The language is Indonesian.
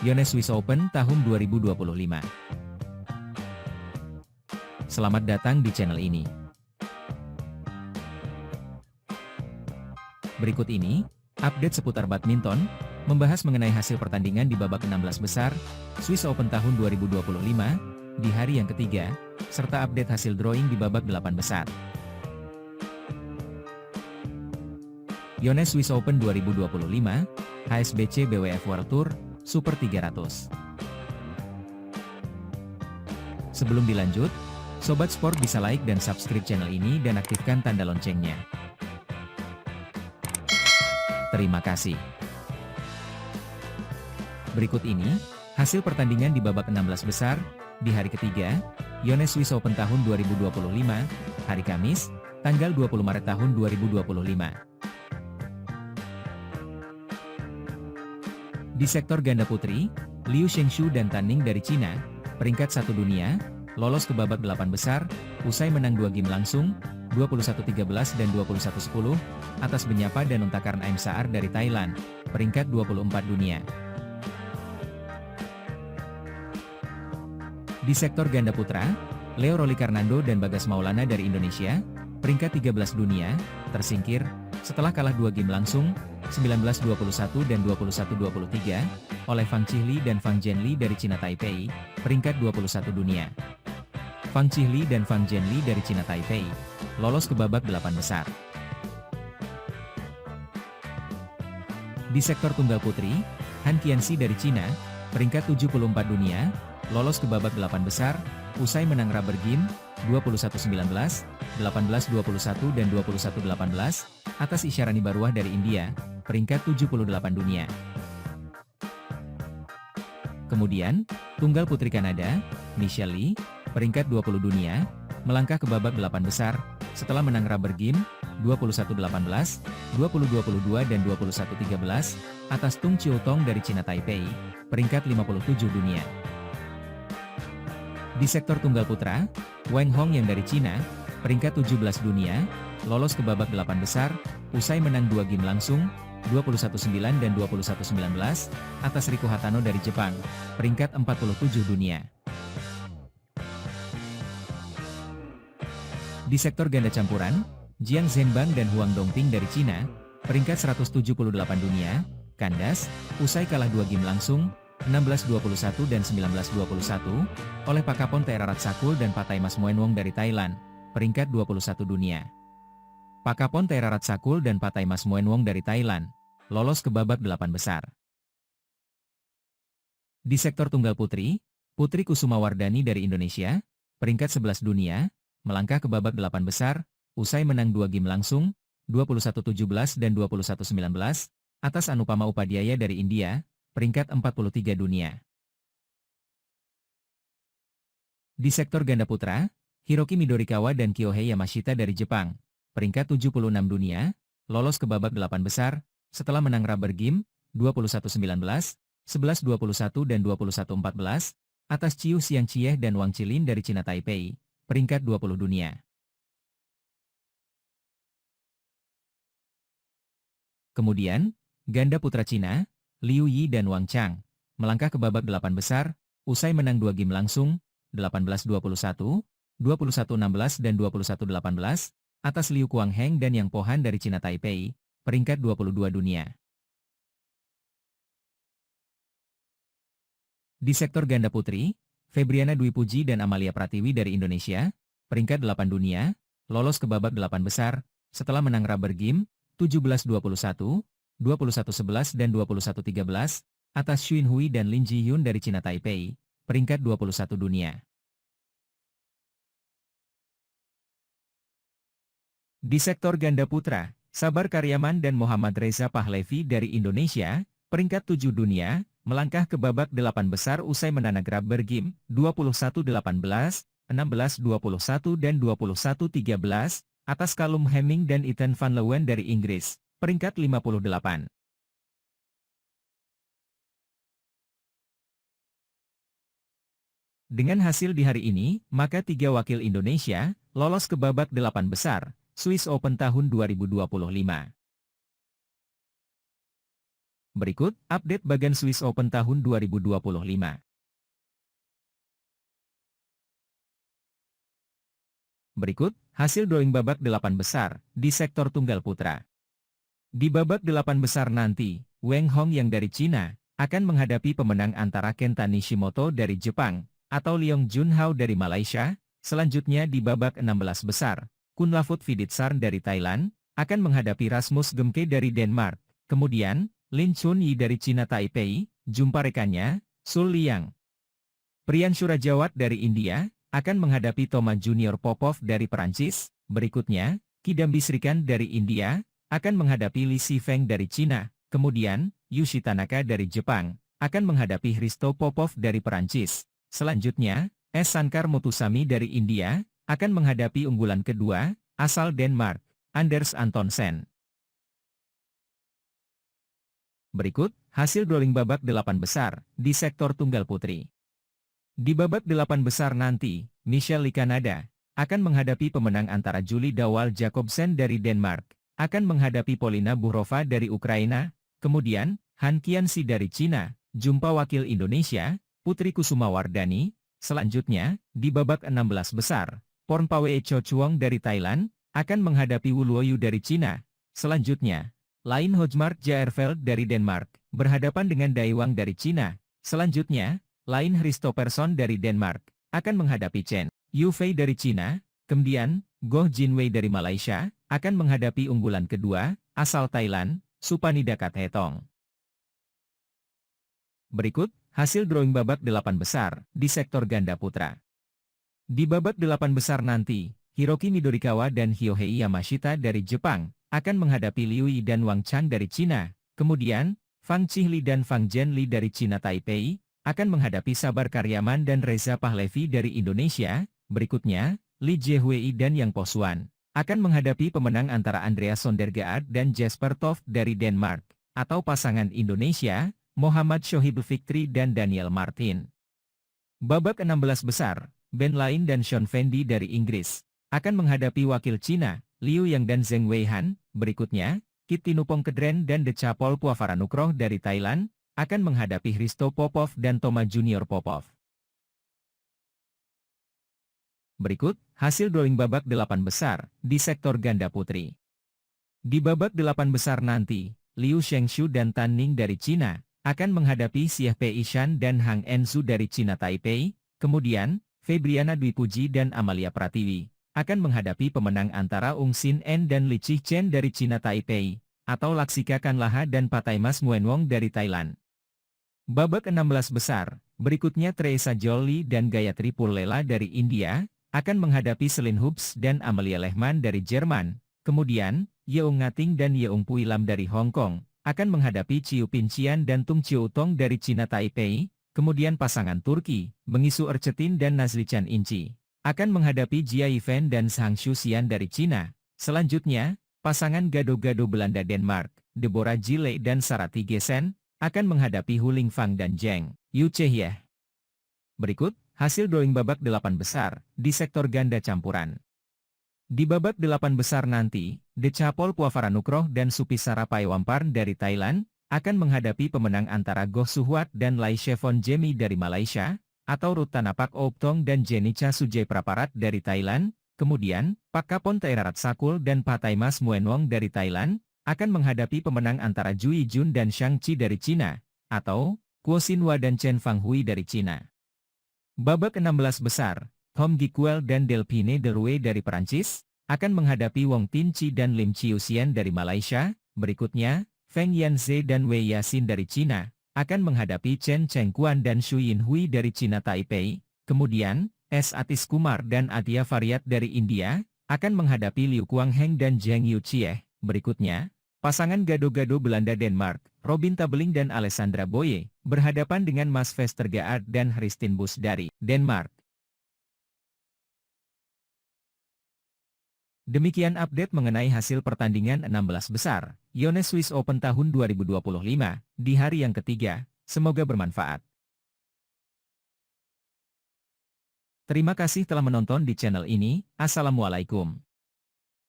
Yone Swiss Open tahun 2025. Selamat datang di channel ini. Berikut ini, update seputar badminton, membahas mengenai hasil pertandingan di babak 16 besar, Swiss Open tahun 2025, di hari yang ketiga, serta update hasil drawing di babak 8 besar. Yone Swiss Open 2025, HSBC BWF World Tour, Super 300. Sebelum dilanjut, Sobat Sport bisa like dan subscribe channel ini dan aktifkan tanda loncengnya. Terima kasih. Berikut ini, hasil pertandingan di babak 16 besar, di hari ketiga, Yone Swiss Open tahun 2025, hari Kamis, tanggal 20 Maret tahun 2025. Di sektor ganda putri, Liu Shengshu dan Tan Ning dari Cina, peringkat 1 dunia, lolos ke babak 8 besar, usai menang 2 game langsung, 21-13 dan 21-10, atas Benyapa dan Untakarn Aim Saar dari Thailand, peringkat 24 dunia. Di sektor ganda putra, Leo Rolikarnando dan Bagas Maulana dari Indonesia, peringkat 13 dunia, tersingkir, setelah kalah 2 game langsung, 19-21 dan 21-23, oleh Fang Chihli dan Fang Zhenli dari Cina Taipei, peringkat 21 dunia. Fang Chihli dan Fang Zhenli dari Cina Taipei, lolos ke babak 8 besar. Di sektor tunggal putri, Han Qianxi dari Cina, peringkat 74 dunia, lolos ke babak 8 besar, usai menang rubber game, 21-19, 18-21 dan 21-18, atas Isyarani Baruah dari India, peringkat 78 dunia. Kemudian, tunggal putri Kanada, Michelle Lee, peringkat 20 dunia, melangkah ke babak 8 besar, setelah menang rubber game, 21-18, 20-22 dan 21-13, atas Tung Chiu-tong dari Cina Taipei, peringkat 57 dunia. Di sektor tunggal putra, Wang Hong yang dari Cina, peringkat 17 dunia, lolos ke babak 8 besar, usai menang 2 game langsung, 21-9 dan 21-19, atas Riku Hatano dari Jepang, peringkat 47 dunia. Di sektor ganda campuran, Jiang Zhenbang dan Huang Dongping dari Cina, peringkat 178 dunia, kandas, usai kalah 2 game langsung, 16-21 dan 19-21, oleh Pakapon Theraratchakul dan Pataimas Moenwong dari Thailand, peringkat 21 dunia. Pakapon Theraratchakul dan Pataimas Moenwong dari Thailand, lolos ke babak 8 besar. Di sektor tunggal putri, Putri Kusumawardhani dari Indonesia, peringkat 11 dunia, melangkah ke babak 8 besar, usai menang 2 game langsung, 21-17 dan 21-19, atas Anupama Upadhyaya dari India, peringkat 43 dunia. Di sektor ganda putra, Hiroki Midorikawa dan Kyohei Yamashita dari Jepang, peringkat 76 dunia, lolos ke babak 8 besar, setelah menang rubber game, 21-19, 11-21 dan 21-14, atas Chiu Xiangchieh dan Wang Qilin dari Cina Taipei, peringkat 20 dunia. Kemudian, ganda putra Cina, Liu Yi dan Wang Chang, melangkah ke babak 8 besar, usai menang 2 game langsung, 18-21, 21-16 dan 21-18, atas Liu Kuangheng dan Yang Pohan dari Cina Taipei, peringkat 22 dunia. Di sektor ganda putri, Febriana Dwi Puji dan Amalia Pratiwi dari Indonesia, peringkat 8 dunia, lolos ke babak 8 besar, setelah menang rubber game, 17-21, 21-11 dan 21-13, atas Xuin Hui dan Lin Ji-hyun dari Cina Taipei, peringkat 21 dunia. Di sektor ganda putra, Sabar Karyaman dan Muhammad Reza Pahlavi dari Indonesia, peringkat 7 dunia, melangkah ke babak 8 besar usai menang rubber game, 21-18, 16-21 dan 21-13, atas Callum Hemming dan Ethan Van Leeuwen dari Inggris, peringkat 58. Dengan hasil di hari ini, maka 3 wakil Indonesia lolos ke babak 8 besar, Swiss Open tahun 2025. Berikut, update bagan Swiss Open tahun 2025. Berikut, hasil drawing babak 8 besar, di sektor tunggal putra. Di babak 8 besar nanti, Wang Hong yang dari Cina, akan menghadapi pemenang antara Kenta Nishimoto dari Jepang, atau Leong Junhao dari Malaysia. Selanjutnya di babak 16 besar, Kunlavut Viditsar dari Thailand, akan menghadapi Rasmus Gemke dari Denmark. Kemudian, Lin Chunyi dari Cina Taipei, jumpa rekannya, Sul Liang. Priyan Surajawat dari India, akan menghadapi Toma Junior Popov dari Perancis. Berikutnya, Kidambi Srikanth dari India, akan menghadapi Li Sifeng dari Cina. Kemudian, Yushi Tanaka dari Jepang, akan menghadapi Hristo Popov dari Perancis. Selanjutnya, S. Shankar Muthusamy dari India, akan menghadapi unggulan kedua, asal Denmark, Anders Antonsen. Berikut, hasil drawing babak 8 besar, di sektor tunggal putri. Di babak 8 besar nanti, Michelle Lee Kanada, akan menghadapi pemenang antara Julie Dawal Jacobsen dari Denmark, akan menghadapi Polina Burova dari Ukraina, kemudian, Han Qianxi dari Cina, jumpa wakil Indonesia, Putri Kusumawardhani. Selanjutnya, di babak 16 besar, Pornpawe Chochuong dari Thailand, akan menghadapi Wu Luoyu dari Cina. Selanjutnya, Lain Hojmark Jaerveld dari Denmark, berhadapan dengan Daiwang dari Cina. Selanjutnya, Lain Christopherson dari Denmark, akan menghadapi Chen Yufei dari Cina. Kemudian, Goh Jinwei dari Malaysia, akan menghadapi unggulan kedua, asal Thailand, Supanida Kathetong. Berikut, hasil drawing babak 8 besar, di sektor ganda putra. Di babak 8 besar nanti, Hiroki Midorikawa dan Hyohei Yamashita dari Jepang, akan menghadapi Liu Yi dan Wang Chang dari Cina. Kemudian, Fang Chihli dan Fang Zhenli dari Cina Taipei, akan menghadapi Sabar Karyaman dan Reza Pahlavi dari Indonesia. Berikutnya, Li Jiehui dan Yang Posuan, akan menghadapi pemenang antara Andreas Sondergaard dan Jesper Toft dari Denmark, atau pasangan Indonesia, Muhammad Shohib Fikri dan Daniel Martin. Babak 16 besar, Ben Lain dan Sean Fendi dari Inggris, akan menghadapi wakil Cina, Liu Yang dan Zheng Weihan. Berikutnya, Kit Tinupong Kedren dan Decapol Puavaranukroh dari Thailand, akan menghadapi Hristo Popov dan Toma Junior Popov. Berikut, hasil drawing babak 8 besar, di sektor ganda putri. Di babak 8 besar nanti, Liu Shengshu dan Tan Ning dari Cina, akan menghadapi Xie Pei Shan dan Hang Enzu dari Cina Taipei. Kemudian, Febriana Dwi Puji dan Amalia Pratiwi, akan menghadapi pemenang antara Ung Sin En dan Li Chen dari Cina Taipei, atau Laksika Kanlaha dan Pataimas Nguyenwong dari Thailand. Babak 16 besar, berikutnya Teresa Jolie dan Gayatri Purlela dari India, akan menghadapi Celine Hoops dan Amelia Lehman dari Jerman. Kemudian, Yeung Ngating dan Yeung Pui Lam dari Hong Kong, akan menghadapi Chiu Pincian dan Tung Chiu Tong dari Cina Taipei. Kemudian pasangan Turki, Bengisu Ercetin dan Nazlichan Inci, akan menghadapi Jia Yifan dan Zhang Xuxian dari Cina. Selanjutnya, pasangan gado-gado Belanda Denmark, Deborah Jile dan Sarati Gesen, akan menghadapi Huling Fang dan Zheng Yuchehyeh. Berikut, hasil drawing babak 8 besar, di sektor ganda campuran. Di babak 8 besar nanti, Decapol Puavaranukroh dan Supisara Paiwamparn dari Thailand, akan menghadapi pemenang antara Goh Suhuat dan Lai Chevon Jemi dari Malaysia, atau Ruttanapak Optong dan Jenica Sujay Praparat dari Thailand. Kemudian, Pakkapon Teirarat Sakul dan Pataimas Nguyenwong dari Thailand, akan menghadapi pemenang antara Zhu Yijun dan Shang Chi dari Cina, atau Guo Xinhua dan Chen Fanghui dari Cina. Babak 16 besar, Tom Gikuel dan Delphine Derouet dari Perancis, akan menghadapi Wong Tinchi dan Lim Chiuxian dari Malaysia. Berikutnya, Feng Yanze dan Wei Yasin dari Cina, akan menghadapi Chen Chengquan dan Xu Yinhui dari Cina Taipei. Kemudian, S. Atis Kumar dan Atia Variat dari India, akan menghadapi Liu Kuangheng dan Zheng Yuqieh. Berikutnya, pasangan gado-gado Belanda Denmark, Robin Tabeling dan Alessandra Boye, berhadapan dengan Mas Vestergaard dan Christine Busch dari Denmark. Demikian update mengenai hasil pertandingan 16 besar, Yone Swiss Open tahun 2025, di hari yang ketiga. Semoga bermanfaat. Terima kasih telah menonton di channel ini. Assalamualaikum.